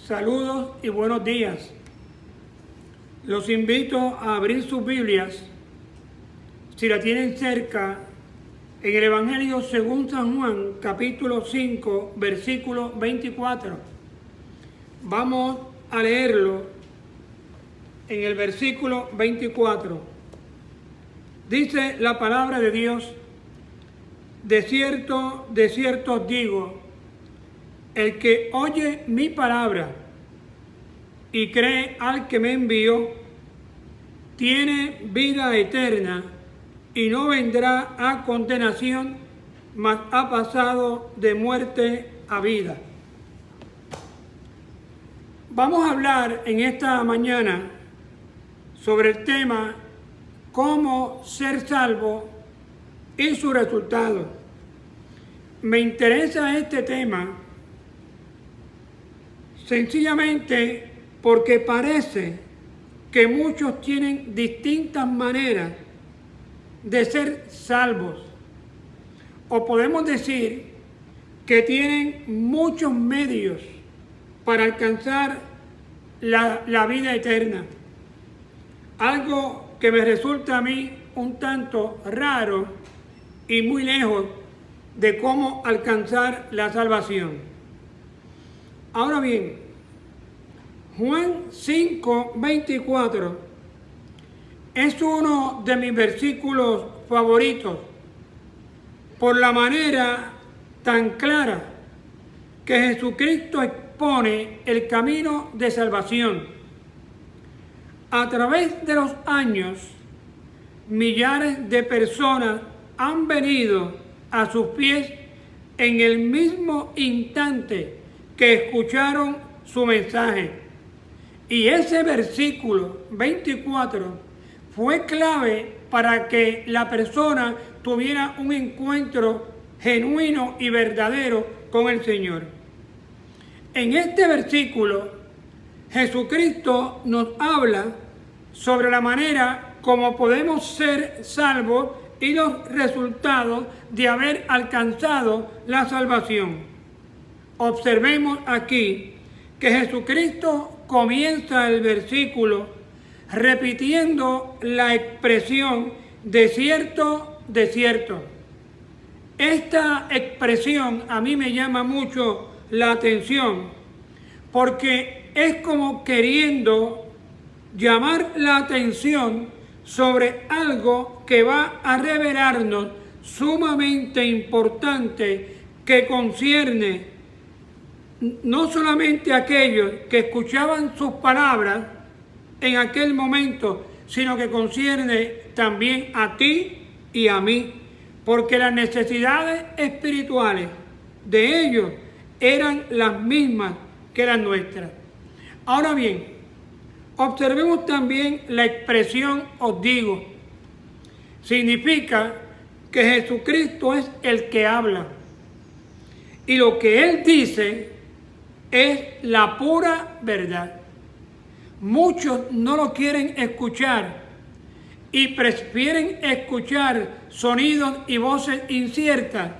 Saludos y buenos días. Los invito a abrir sus Biblias, si la tienen cerca, en el Evangelio según San Juan, capítulo 5, versículo 24. Vamos a leerlo en el versículo 24. Dice la palabra de Dios: de cierto os digo, el que oye mi palabra y cree al que me envió, tiene vida eterna y no vendrá a condenación, mas ha pasado de muerte a vida. Vamos a hablar en esta mañana sobre el tema cómo ser salvo y su resultado. Me interesa este tema sencillamente porque parece que muchos tienen distintas maneras de ser salvos, o podemos decir que tienen muchos medios para alcanzar la vida eterna. Algo que me resulta a mí un tanto raro y muy lejos de cómo alcanzar la salvación. Ahora bien, Juan 5, 24 es uno de mis versículos favoritos por la manera tan clara que Jesucristo expone el camino de salvación. A través de los años, millares de personas han venido a sus pies en el mismo instante que escucharon su mensaje. Y ese versículo 24 fue clave para que la persona tuviera un encuentro genuino y verdadero con el Señor. En este versículo, Jesucristo nos habla sobre la manera como podemos ser salvos y los resultados de haber alcanzado la salvación. Observemos aquí que Jesucristo comienza el versículo repitiendo la expresión de cierto. Esta expresión a mí me llama mucho la atención porque es como queriendo llamar la atención sobre algo que va a revelarnos sumamente importante, que concierne no solamente a aquellos que escuchaban sus palabras en aquel momento, sino que concierne también a ti y a mí, porque las necesidades espirituales de ellos eran las mismas que las nuestras. Ahora bien, observemos también la expresión os digo. Significa que Jesucristo es el que habla y lo que Él dice es la pura verdad. Muchos no lo quieren escuchar y prefieren escuchar sonidos y voces inciertas,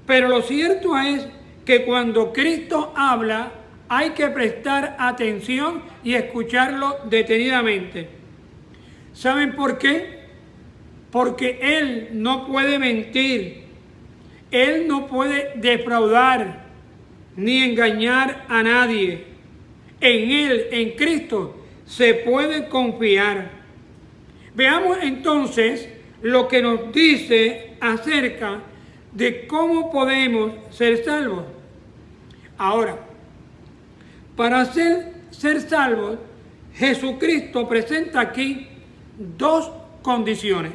pero lo cierto es que cuando Cristo habla hay que prestar atención y escucharlo detenidamente. ¿Saben por qué? Porque Él no puede mentir, Él no puede defraudar ni engañar a nadie. En Él, en Cristo, se puede confiar. Veamos entonces lo que nos dice acerca de cómo podemos ser salvos. Ahora, para ser salvos, Jesucristo presenta aquí dos condiciones.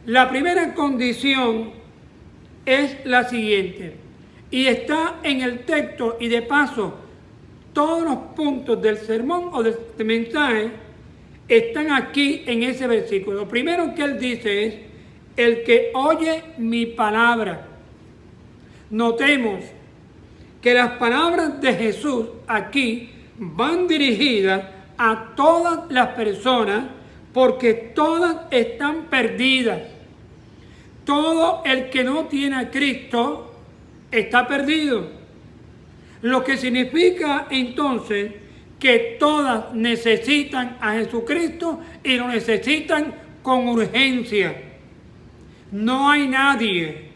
La primera condición es la siguiente, y está en el texto, y de paso, todos los puntos del sermón o del mensaje están aquí en ese versículo. Lo primero que Él dice es, el que oye mi palabra. Notemos que las palabras de Jesús aquí van dirigidas a todas las personas porque todas están perdidas. Todo el que no tiene a Cristo está perdido. Lo que significa entonces que todas necesitan a Jesucristo y lo necesitan con urgencia. No hay nadie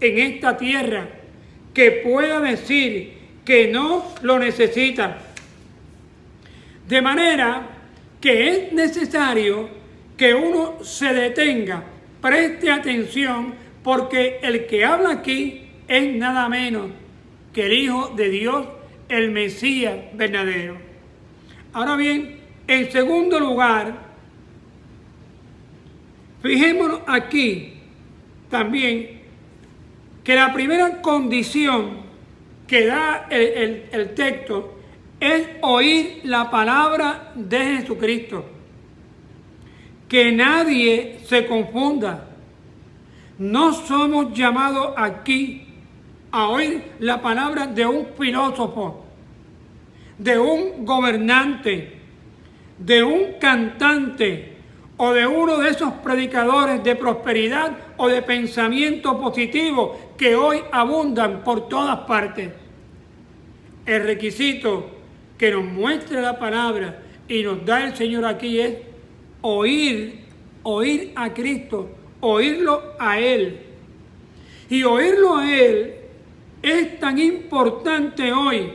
en esta tierra que pueda decir que no lo necesita. De manera que es necesario que uno se detenga, preste atención, porque el que habla aquí es nada menos que el Hijo de Dios, el Mesías verdadero. Ahora bien, en segundo lugar, fijémonos aquí también que la primera condición que da el texto es oír la palabra de Jesucristo. Que nadie se confunda. No somos llamados aquí a oír la palabra de un filósofo, de un gobernante, de un cantante o de uno de esos predicadores de prosperidad o de pensamiento positivo que hoy abundan por todas partes. El requisito que nos muestre la palabra y nos da el Señor aquí es oír a Cristo, oírlo a Él. Y oírlo a Él es tan importante hoy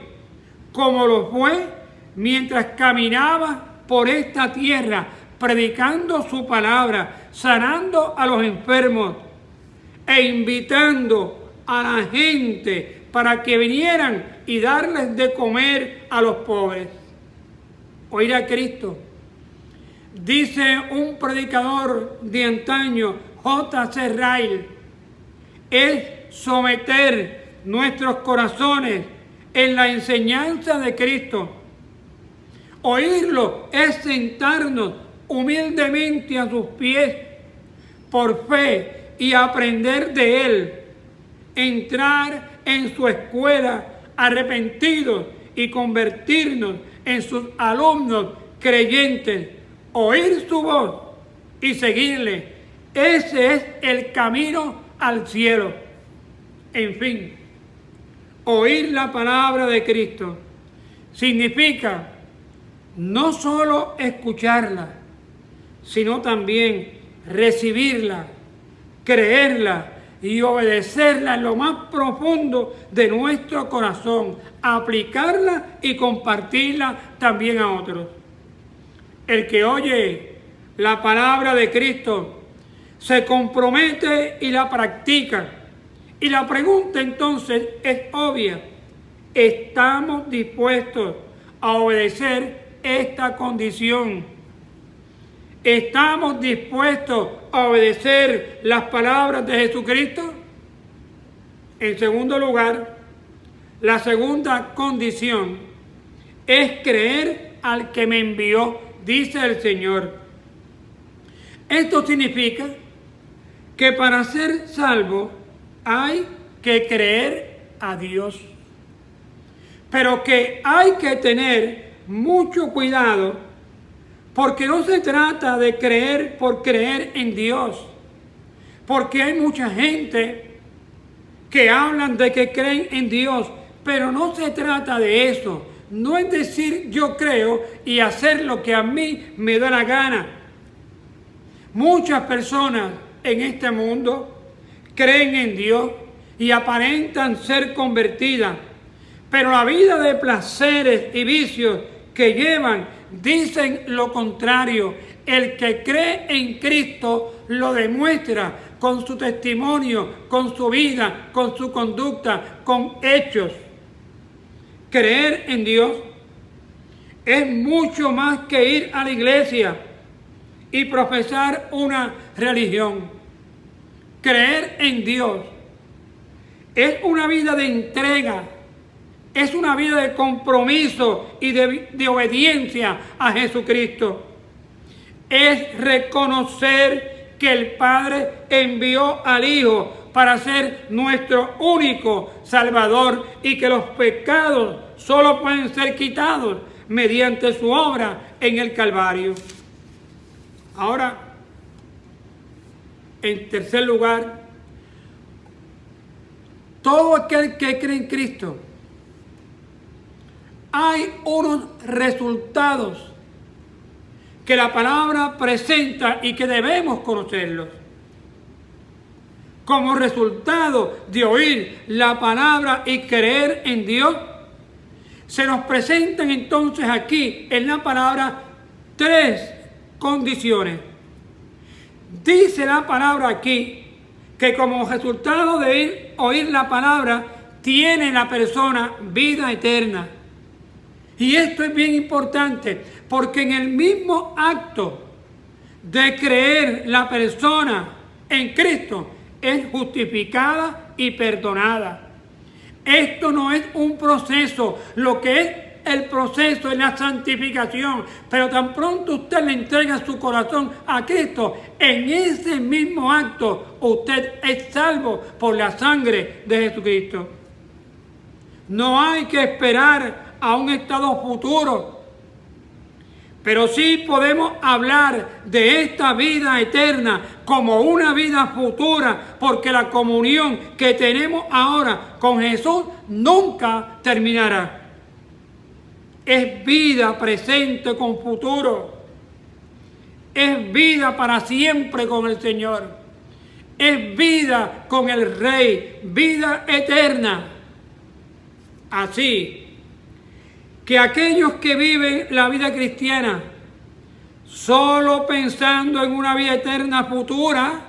como lo fue mientras caminaba por esta tierra, predicando su palabra, sanando a los enfermos e invitando a la gente para que vinieran y darles de comer a los pobres. Oír a Cristo. Dice un predicador de antaño, J.C. Ryle, es someter nuestros corazones en la enseñanza de Cristo. Oírlo es sentarnos humildemente a sus pies por fe y aprender de Él. Entrar en su escuela arrepentidos y convertirnos en sus alumnos creyentes. Oír su voz y seguirle. Ese es el camino al cielo. En fin, oír la palabra de Cristo significa no solo escucharla, sino también recibirla, creerla y obedecerla en lo más profundo de nuestro corazón, aplicarla y compartirla también a otros. El que oye la palabra de Cristo se compromete y la practica. Y la pregunta entonces es obvia. ¿Estamos dispuestos a obedecer esta condición? ¿Estamos dispuestos a obedecer las palabras de Jesucristo? En segundo lugar, la segunda condición es creer al que me envió, dice el Señor. Esto significa que para ser salvo hay que creer a Dios, pero que hay que tener mucho cuidado, porque no se trata de creer por creer en Dios, porque hay mucha gente que hablan de que creen en Dios, pero no se trata de eso. No es decir yo creo y hacer lo que a mí me da la gana. Muchas personas en este mundo creen en Dios y aparentan ser convertidas, pero la vida de placeres y vicios que llevan dicen lo contrario. El que cree en Cristo lo demuestra con su testimonio, con su vida, con su conducta, con hechos. Creer en Dios es mucho más que ir a la iglesia y profesar una religión. Creer en Dios es una vida de entrega, es una vida de compromiso y de obediencia a Jesucristo. Es reconocer que el Padre envió al Hijo para ser nuestro único Salvador y que los pecados solo pueden ser quitados mediante su obra en el Calvario. Ahora, en tercer lugar, todo aquel que cree en Cristo hay unos resultados que la palabra presenta y que debemos conocerlos. Como resultado de oír la palabra y creer en Dios, se nos presentan entonces aquí en la palabra 3 condiciones. Dice la palabra aquí que como resultado de oír la palabra tiene la persona vida eterna. Y esto es bien importante porque en el mismo acto de creer la persona en Cristo es justificada y perdonada. Esto no es un proceso, lo que es el proceso es la santificación, pero tan pronto usted le entrega su corazón a Cristo, en ese mismo acto usted es salvo por la sangre de Jesucristo. No hay que esperar a un estado futuro, pero sí podemos hablar de esta vida eterna como una vida futura, porque la comunión que tenemos ahora con Jesús nunca terminará. Es vida presente con futuro. Es vida para siempre con el Señor. Es vida con el Rey, vida eterna. Así que aquellos que viven la vida cristiana solo pensando en una vida eterna futura,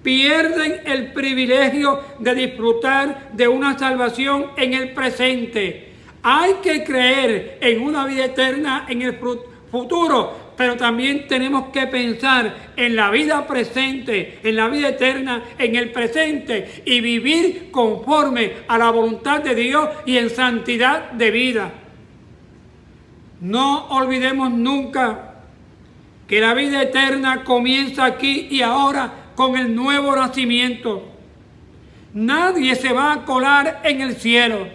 pierden el privilegio de disfrutar de una salvación en el presente. Hay que creer en una vida eterna en el futuro, pero también tenemos que pensar en la vida presente, en la vida eterna en el presente y vivir conforme a la voluntad de Dios y en santidad de vida. No olvidemos nunca que la vida eterna comienza aquí y ahora con el nuevo nacimiento. Nadie se va a colar en el cielo.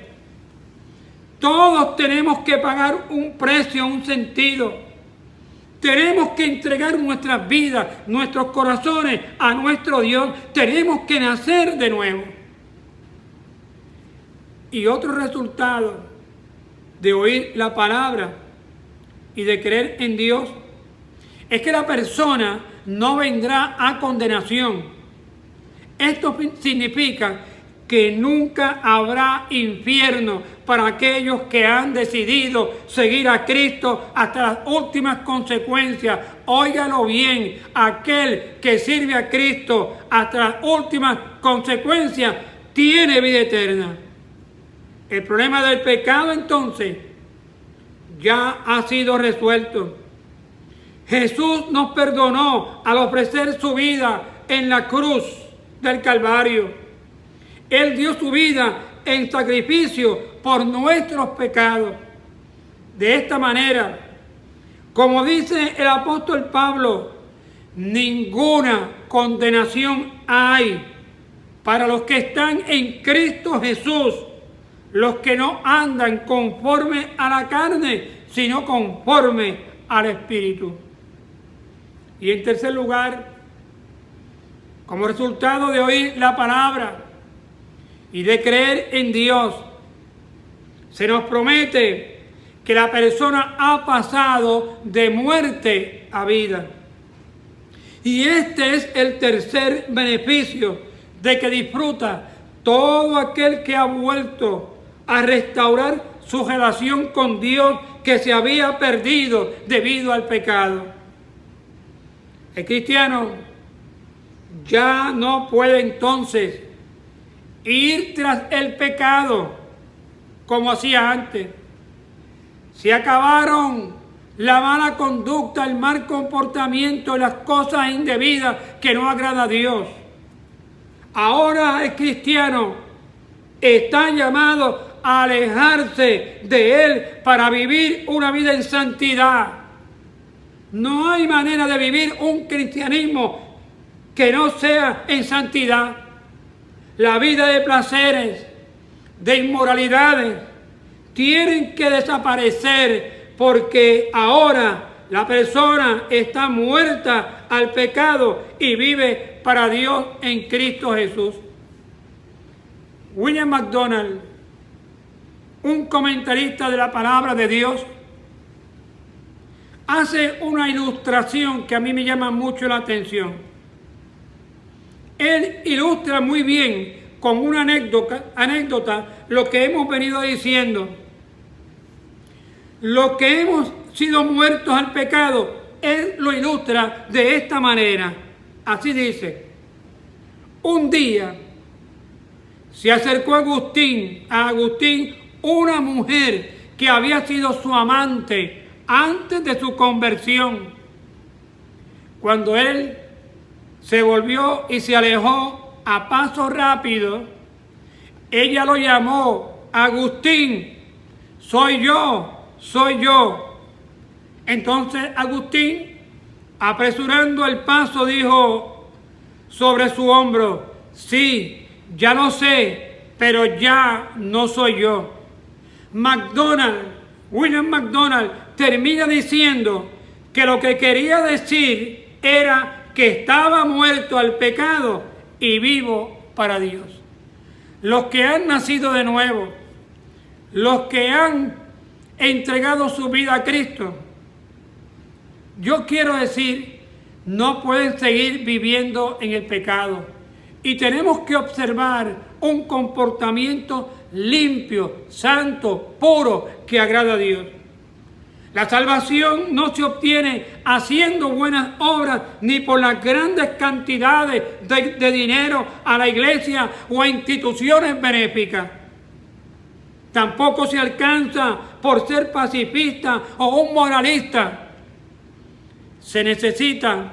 Todos tenemos que pagar un precio, un sentido. Tenemos que entregar nuestras vidas, nuestros corazones a nuestro Dios. Tenemos que nacer de nuevo. Y otro resultado de oír la palabra y de creer en Dios es que la persona no vendrá a condenación. Esto significa que nunca habrá infierno para aquellos que han decidido seguir a Cristo hasta las últimas consecuencias. Óigalo bien, aquel que sirve a Cristo hasta las últimas consecuencias tiene vida eterna. El problema del pecado entonces ya ha sido resuelto. Jesús nos perdonó al ofrecer su vida en la cruz del Calvario. Él dio su vida en sacrificio por nuestros pecados. De esta manera, como dice el apóstol Pablo, ninguna condenación hay para los que están en Cristo Jesús, los que no andan conforme a la carne, sino conforme al Espíritu. Y en tercer lugar, como resultado de oír la palabra y de creer en Dios, se nos promete que la persona ha pasado de muerte a vida. Y este es el tercer beneficio de que disfruta todo aquel que ha vuelto a restaurar su relación con Dios que se había perdido debido al pecado. El cristiano ya no puede entonces ir tras el pecado como hacía antes. Se acabaron la mala conducta, el mal comportamiento, las cosas indebidas que no agrada a Dios. Ahora el cristiano está llamado a alejarse de Él para vivir una vida en santidad. No hay manera de vivir un cristianismo que no sea en santidad. La vida de placeres, de inmoralidades, tienen que desaparecer porque ahora la persona está muerta al pecado y vive para Dios en Cristo Jesús. William MacDonald, un comentarista de la palabra de Dios, hace una ilustración que a mí me llama mucho la atención. Él ilustra muy bien con una anécdota lo que hemos venido diciendo. Lo que hemos sido muertos al pecado, él lo ilustra de esta manera. Así dice: un día se acercó a Agustín una mujer que había sido su amante antes de su conversión. Cuando él se volvió y se alejó a paso rápido, ella lo llamó: Agustín, soy yo, soy yo. Entonces Agustín, apresurando el paso, dijo sobre su hombro: sí, ya lo sé, pero ya no soy yo. William MacDonald termina diciendo que lo que quería decir era que estaba muerto al pecado y vivo para Dios. Los que han nacido de nuevo, los que han entregado su vida a Cristo, yo quiero decir, no pueden seguir viviendo en el pecado. Y tenemos que observar un comportamiento limpio, santo, puro, que agrada a Dios. La salvación no se obtiene haciendo buenas obras ni por las grandes cantidades de dinero a la iglesia o a instituciones benéficas. Tampoco se alcanza por ser pacifista o un moralista. Se necesita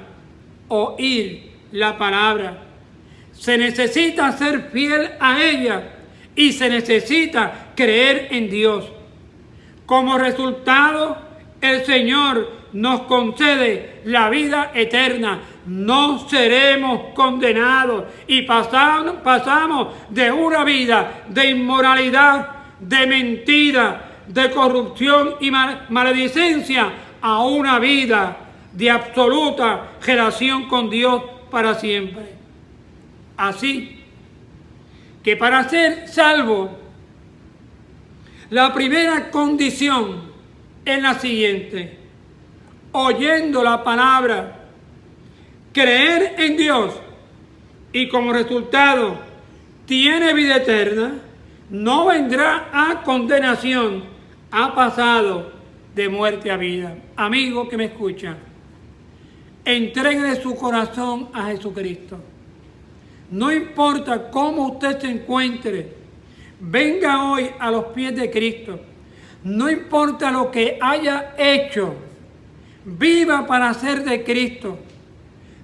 oír la palabra. Se necesita ser fiel a ella y se necesita creer en Dios. Como resultado, el Señor nos concede la vida eterna. No seremos condenados y pasamos de una vida de inmoralidad, de mentira, de corrupción y maledicencia a una vida de absoluta relación con Dios para siempre. Así que para ser salvo, la primera condición es la siguiente: oyendo la palabra, creer en Dios y como resultado tiene vida eterna, no vendrá a condenación, ha pasado de muerte a vida. Amigo que me escucha, entréguele su corazón a Jesucristo. No importa cómo usted se encuentre, venga hoy a los pies de Cristo. No importa lo que haya hecho, viva para ser de Cristo.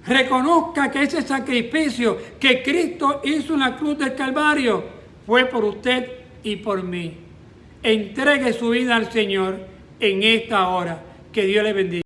Reconozca que ese sacrificio que Cristo hizo en la cruz del Calvario fue por usted y por mí. Entregue su vida al Señor en esta hora. Que Dios le bendiga.